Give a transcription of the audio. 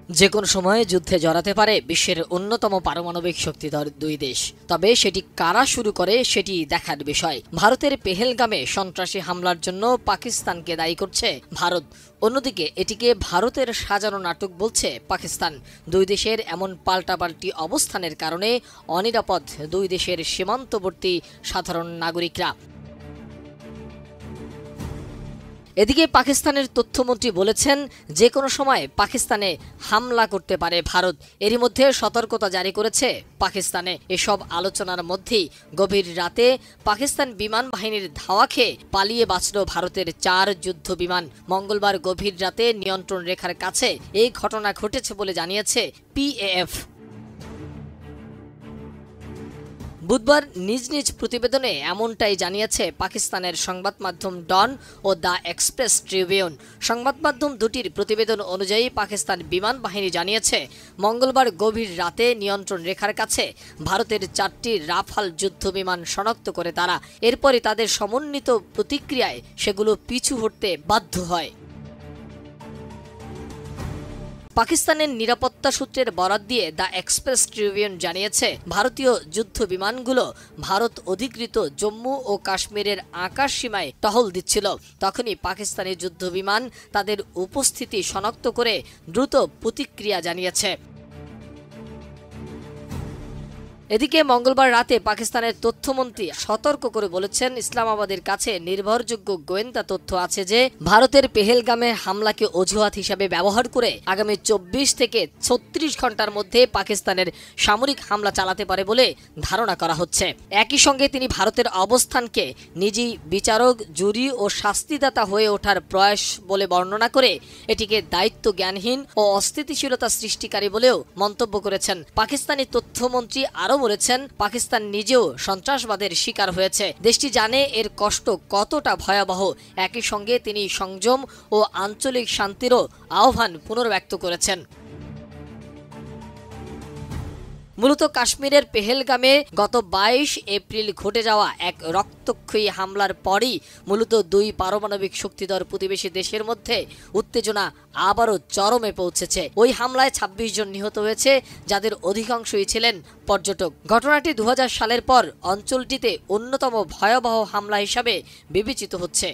যে কোনো সময়ে যুদ্ধে জড়াতে পারে বিশ্বের অন্যতম পারমাণবিক শক্তিধর দুই দেশ। তবে সেটি কারা শুরু করে সেটি দেখার বিষয়। ভারতের পেহেলগামে সন্ত্রাসী হামলার জন্য পাকিস্তানকে দায়ী করছে ভারত। অন্যদিকে এটিকে ভারতের সাজানো নাটক বলছে পাকিস্তান। দুই দেশের এমন পাল্টাপাল্টি অবস্থানের কারণে অনিরাপদ দুই দেশের সীমান্তবর্তী সাধারণ নাগরিকরা। এদিকে পাকিস্তানের তথ্যমন্ত্রী বলেছেন, যে কোনো সময় পাকিস্তানে হামলা করতে পারে ভারত। এরই মধ্যে সতর্কতা জারি করেছে পাকিস্তানে। এসব আলোচনার মধ্যেই গভীর রাতে পাকিস্তান বিমান বাহিনীর ধাওয়া খেয়ে পালিয়ে বাঁচল ভারতের 4 যুদ্ধ বিমান। মঙ্গলবার গভীর রাতে নিয়ন্ত্রণ রেখার কাছে এই ঘটনা ঘটেছে বলে জানিয়েছে PAF। বুধবার নিজ নিজ প্রতিবেদনে এমনটাই জানিয়েছে পাকিস্তানের সংবাদ মাধ্যম ডন ও দ্য এক্সপ্রেস ট্রিবিউন। সংবাদ মাধ্যম দুটির প্রতিবেদন অনুযায়ী পাকিস্তান বিমান বাহিনী জানিয়েছে, মঙ্গলবার গভীর রাতে নিয়ন্ত্রণ রেখার কাছে ভারতের 4টি রাফাল যুদ্ধ বিমান শনাক্ত করে তারা। এরপরই তাদের সমন্বিত প্রতিক্রিয়ায় সেগুলো পিছু হটতে বাধ্য হয়। পাকিস্তানের নিরাপত্তা সূত্রের বরাত দিয়ে দ্য এক্সপ্রেস ট্রিবিউন জানিয়েছে, ভারতীয় যুদ্ধ বিমানগুলো ভারত অধিকৃত জম্মু ও কাশ্মীরের আকাশ সীমায় টহল দিচ্ছিল। তখনই পাকিস্তানি যুদ্ধ বিমান তাদের উপস্থিতি শনাক্ত করে দ্রুত প্রতিক্রিয়া জানিয়েছে। এদিকে মঙ্গলবার রাতে পাকিস্তানের তথ্যমন্ত্রী সতর্ক করে বলেছেন, ইসলামাবাদের কাছে নির্ভরযোগ্য গোয়েন্দা তথ্য আছে যে ভারতের পেহেলগামে হামলাকে অজুহাত হিসাবে ব্যবহার করে আগামী 24 থেকে 36 ঘন্টার মধ্যে পাকিস্তানের সামরিক হামলা চালাতে পারে বলে ধারণা করা হচ্ছে। একই সঙ্গে তিনি ভারতের অবস্থানকে নিজেই বিচারক, জুরি ও শাস্তিদাতা হয়ে ওঠার প্রয়াস বলে বর্ণনা করে এটিকে দায়িত্ব জ্ঞানহীন ও অস্থিতিশীলতা সৃষ্টিকারী বলেও মন্তব্য করেছেন। পাকিস্তানি তথ্যমন্ত্রী আরও বলেছেন, পাকিস্তান নিজেও সন্ত্রাসবাদের শিকার হয়েছে। দেশটি জানে এর কষ্ট কতটা ভয়াবহ। একই সঙ্গে তিনি সংযম ও আঞ্চলিক শান্তিরও আহ্বান পুনর্ব্যক্ত করেছেন। মূলত কাশ্মীরের পেহেলগামে গত 22 এপ্রিল ঘটে যাওয়া এক রক্তক্ষয়ী হামলার পরই মূলত দুই পারমাণবিক শক্তিধর প্রতিবেশী দেশের মধ্যে উত্তেজনা আবারও চরমে পৌঁছেছে। ওই হামলায় 26 জন নিহত হয়েছে, যাদের অধিকাংশই ছিলেন পর্যটক। ঘটনাটি 2000 সালের পর অঞ্চলটিতে অন্যতম ভয়াবহ হামলা হিসাবে বিবেচিত হচ্ছে।